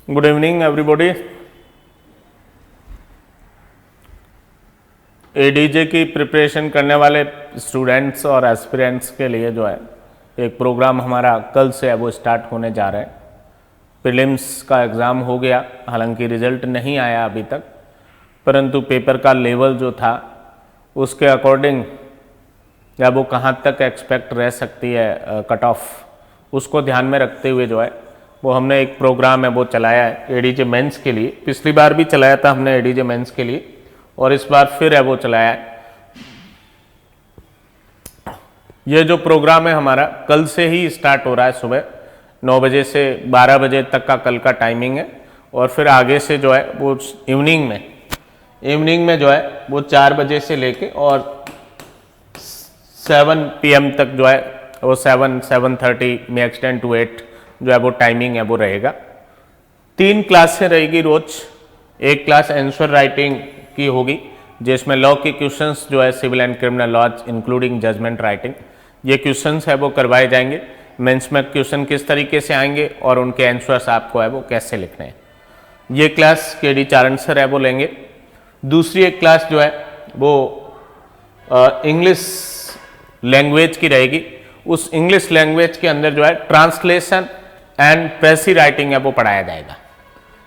Good evening everybody. ADJ की preparation करने वाले स्टूडेंट्स और एस्पिरेंट्स के लिए जो है एक प्रोग्राम हमारा कल से है वो स्टार्ट होने जा रहा है। प्रीलिम्स का एग्ज़ाम हो गया, हालांकि रिज़ल्ट नहीं आया अभी तक, परंतु पेपर का लेवल जो था उसके अकॉर्डिंग या वो कहाँ तक एक्सपेक्ट रह सकती है कट ऑफ, उसको ध्यान में रखते हुए जो है वो हमने एक प्रोग्राम है वो चलाया है एडीजे मेंस के लिए। पिछली बार भी चलाया था हमने एडीजे मेंस के लिए और इस बार फिर है वो चलाया है। ये जो प्रोग्राम है हमारा कल से ही स्टार्ट हो रहा है, सुबह 9 बजे से 12 बजे तक का कल का टाइमिंग है और फिर आगे से जो है वो इवनिंग में जो है वो 4 बजे से लेके और 7 PM तक जो है वो 7:30 में एक्सटेंड टू 8 जो है वो टाइमिंग है वो रहेगा। 3 क्लासें रहेगी रोज। एक क्लास आंसर राइटिंग की होगी जिसमें लॉ के क्वेश्चंस जो है civil and criminal laws including judgement writing, ये क्वेश्चंस है वो करवाए जाएंगे। मेंस में क्वेश्चन किस तरीके से आएंगे और उनके आंसर्स आपको है वो कैसे लिखने हैं, ये क्लास के डी चारण सर है वो लेंगे। दूसरी एक क्लास जो है वो इंग्लिश लैंग्वेज की रहेगी। उस इंग्लिश लैंग्वेज के अंदर जो है ट्रांसलेशन एंड प्रेसी राइटिंग है वो पढ़ाया जाएगा।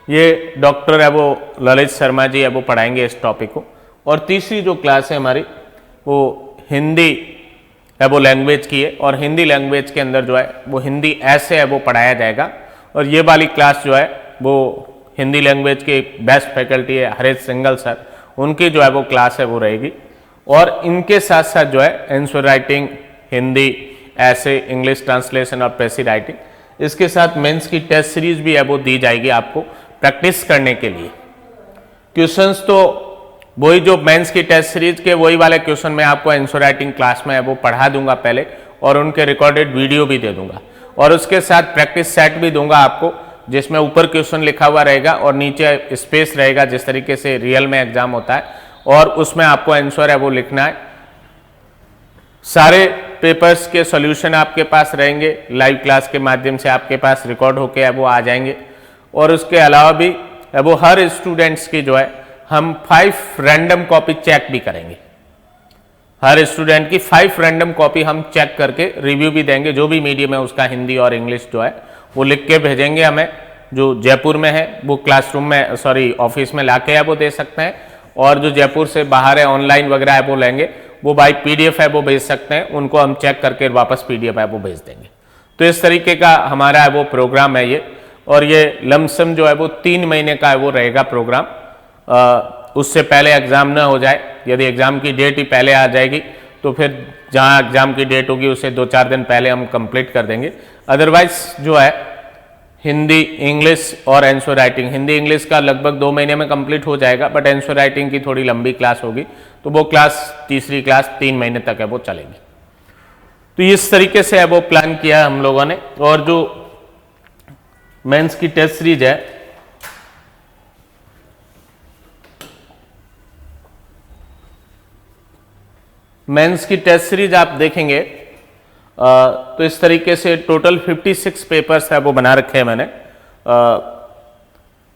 ये डॉक्टर है वो ललित शर्मा जी है वो पढ़ाएंगे इस टॉपिक को। और तीसरी जो क्लास है हमारी वो हिंदी है वो लैंग्वेज की है और हिंदी लैंग्वेज के अंदर जो है वो हिंदी ऐसे है वो पढ़ाया जाएगा। और ये वाली क्लास जो है वो हिंदी लैंग्वेज के बेस्ट फैकल्टी है हरीश सिंगल सर, उनकी जो है वो क्लास है वो रहेगी। और इनके साथ साथ जो है आंसर राइटिंग, हिंदी ऐसे, इंग्लिश ट्रांसलेशन और प्रेसी राइटिंग, इसके साथ मेंस की टेस्ट सीरीज भी है वो दी जाएगी आपको प्रैक्टिस करने के लिए। क्वेश्चंस तो वही जो मेंस की टेस्ट सीरीज के वही वाले क्वेश्चन मैं आपको आंसर राइटिंग क्लास में है वो पढ़ा दूंगा पहले और उनके रिकॉर्डेड वीडियो भी दे दूंगा और उसके साथ प्रैक्टिस सेट भी दूंगा आपको जिसमें ऊपर क्वेश्चन लिखा हुआ रहेगा और नीचे स्पेस रहेगा जिस तरीके से रियल में एग्जाम होता है और उसमें आपको आंसर है वो लिखना है। सारे पेपर्स के सॉल्यूशन आपके पास रहेंगे, लाइव क्लास के माध्यम से आपके पास रिकॉर्ड होके है वो आ जाएंगे। और उसके अलावा भी वो हर स्टूडेंट्स की जो है हम 5 रैंडम कॉपी चेक भी करेंगे। हर स्टूडेंट की 5 रैंडम कॉपी हम चेक करके रिव्यू भी देंगे। जो भी मीडियम है उसका हिंदी और इंग्लिश जो है वो लिख के भेजेंगे हमें। जो जयपुर में है वो क्लासरूम में ऑफिस में लाके है वो दे सकते हैं और जो जयपुर से बाहर है ऑनलाइन वगैरह है वो लेंगे, वो बाई PDF है वो भेज सकते हैं, उनको हम चेक करके वापस PDF है वो भेज देंगे। तो इस तरीके का हमारा है वो प्रोग्राम है ये। और ये लमसम जो है वो 3 महीने का है वो रहेगा प्रोग्राम। उससे पहले एग्ज़ाम ना हो जाए, यदि एग्ज़ाम की डेट ही पहले आ जाएगी तो फिर जहाँ एग्ज़ाम की डेट होगी उससे 2-4 दिन पहले हम कंप्लीट कर देंगे। अदरवाइज जो है हिंदी, इंग्लिश और आंसर राइटिंग, हिंदी इंग्लिश का लगभग 2 महीने में कंप्लीट हो जाएगा, बट आंसर राइटिंग की थोड़ी लंबी क्लास होगी तो वो क्लास, तीसरी क्लास 3 महीने तक है वो चलेगी। तो इस तरीके से है वो प्लान किया हम लोगों ने। और जो मेंस की टेस्ट सीरीज है मेंस की टेस्ट सीरीज आप देखेंगे तो इस तरीके से टोटल 56 पेपर्स है वो बना रखे हैं मैंने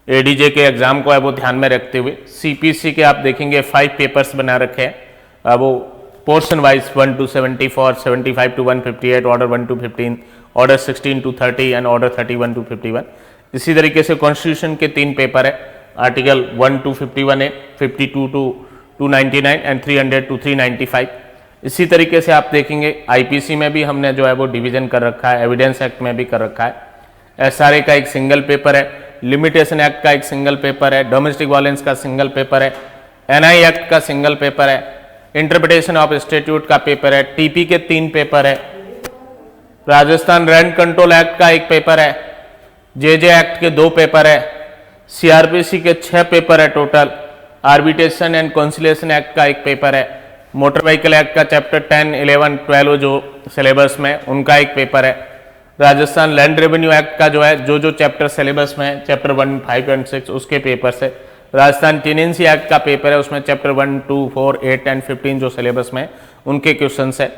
एडीजे के एग्जाम को है वो ध्यान में रखते हुए। सीपीसी के आप देखेंगे 5 पेपर्स बना रखे हैं वो portion wise 1 to 74, 75 to 158, order 1 to 15, order 16 to 30 and order 31 to 51। इसी तरीके से कॉन्स्टिट्यूशन के 3 पेपर है, आर्टिकल 1 to 51 है, 52 to 299 एंड 300 to 395। इसी तरीके से आप देखेंगे आईपीसी में भी हमने जो है वो डिवीजन कर रखा है, एविडेंस एक्ट में भी कर रखा है, एसआरए का एक सिंगल पेपर है, लिमिटेशन एक्ट का एक सिंगल पेपर है, डोमेस्टिक वायलेंस का सिंगल पेपर है, एनआई एक्ट का सिंगल पेपर है, इंटरप्रिटेशन ऑफ स्टैट्यूट का पेपर है, टीपी के 3 पेपर है, राजस्थान रेंट कंट्रोल एक्ट का एक पेपर है, जेजे एक्ट के 2 पेपर है, सीआरपीसी के 6 पेपर है total, arbitration and conciliation act का एक पेपर है, मोटर व्हीकल एक्ट का चैप्टर 10, 11, 12 जो सिलेबस में उनका एक पेपर है, राजस्थान लैंड रेवेन्यू एक्ट का जो है जो चैप्टर सिलेबस में है, चैप्टर 1, 5 एंड 6 उसके पेपर्स है, राजस्थान टेनेंसी एक्ट का पेपर है उसमें चैप्टर 1, 2, 4, 8 एंड 15 जो सिलेबस में उनके क्वेश्चंस है।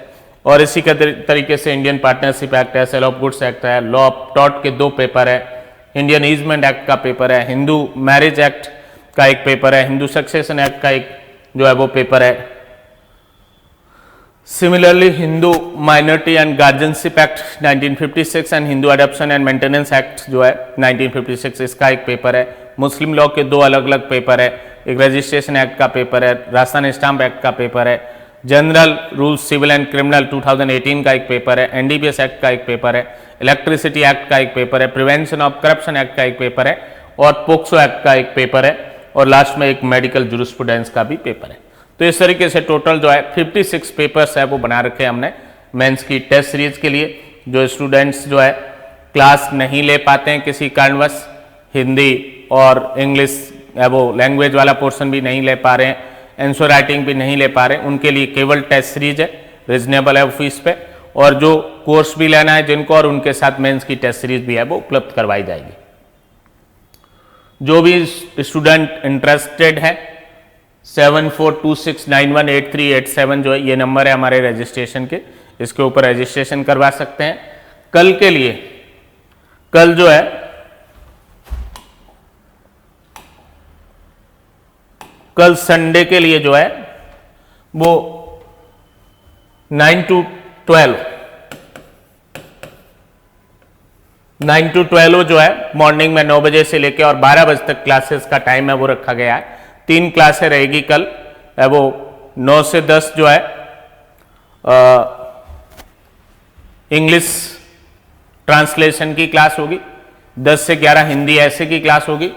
और इसी के तरीके से इंडियन पार्टनरशिप एक्ट है, सेल ऑफ गुड्स एक्ट है, लॉ ऑफ टॉट के 2 पेपर है, इंडियन ईजमेंट एक्ट का पेपर है, हिंदू मैरिज एक्ट का एक पेपर है, हिंदू सक्सेशन एक्ट का एक जो है वो पेपर है। Similarly Hindu minority and guardianship act 1956 and Hindu adoption and maintenance act जो है 1956, इसका एक पेपर है। मुस्लिम लॉ के दो अलग अलग पेपर है, एक रजिस्ट्रेशन एक्ट का पेपर है, राजस्थान स्टाम्प एक्ट का पेपर है, general rules civil and criminal 2018 का एक पेपर है, एनडीपीएस एक्ट का एक पेपर है, इलेक्ट्रिसिटी एक्ट का एक पेपर है, प्रिवेंशन ऑफ करप्शन एक्ट का एक पेपर है और पोक्सो एक्ट का एक पेपर है और लास्ट में एक मेडिकल जूरिस्प्रूडेंस का भी पेपर है। तो इस तरीके से टोटल जो है 56 पेपर्स है वो बना रखे हैं हमने मेंस की टेस्ट सीरीज के लिए। जो स्टूडेंट्स जो है क्लास नहीं ले पाते हैं किसी कारणवश, हिंदी और इंग्लिश वो लैंग्वेज वाला पोर्शन भी नहीं ले पा रहे हैं, आंसर राइटिंग भी नहीं ले पा रहे हैं, उनके लिए केवल टेस्ट सीरीज है, रिजनेबल है फीस पे, और जो कोर्स भी लेना है जिनको और उनके साथ मेंस की टेस्ट सीरीज भी है वो उपलब्ध करवाई जाएगी। जो भी स्टूडेंट इंटरेस्टेड है 7426918387 जो है ये नंबर है हमारे रजिस्ट्रेशन के, इसके ऊपर रजिस्ट्रेशन करवा सकते हैं। कल के लिए, कल जो है कल संडे के लिए जो है वो 9 to 12 जो है मॉर्निंग में 9 बजे से लेकर और 12 बजे तक क्लासेस का टाइम है वो रखा गया है। 3 क्लासें रहेगी कल, वो 9 से 10 जो है इंग्लिश ट्रांसलेशन की क्लास होगी, 10 से 11 हिंदी ऐसे की क्लास होगी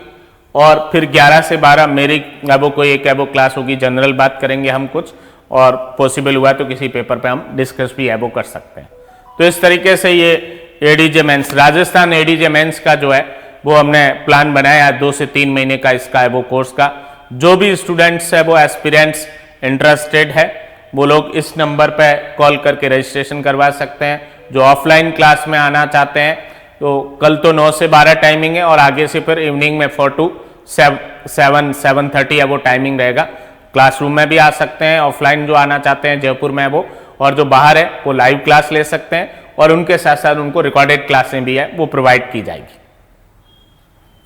और फिर 11 से 12 मेरी वो कोई एक वो क्लास होगी, जनरल बात करेंगे हम कुछ, और पॉसिबल हुआ तो किसी पेपर पे हम डिस्कस भी है वो कर सकते हैं। तो इस तरीके से ये ADJ mains, Rajasthan ADJ mains का जो है वो हमने प्लान बनाया है 2 से 3 महीने का इसका है वो कोर्स का। जो भी स्टूडेंट्स है वो एस्पिरेंट्स इंटरेस्टेड है वो लोग इस नंबर पे कॉल करके रजिस्ट्रेशन करवा सकते हैं। जो ऑफलाइन क्लास में आना चाहते हैं तो कल तो 9 से 12 टाइमिंग है और आगे से फिर इवनिंग में 4 to 7:30 है वो टाइमिंग रहेगा। क्लासरूम में भी आ सकते हैं, ऑफलाइन जो आना चाहते हैं जयपुर में वो, और जो बाहर है वो लाइव क्लास ले सकते हैं और उनके साथ साथ उनको रिकॉर्डेड क्लासें भी है वो प्रोवाइड की जाएगी।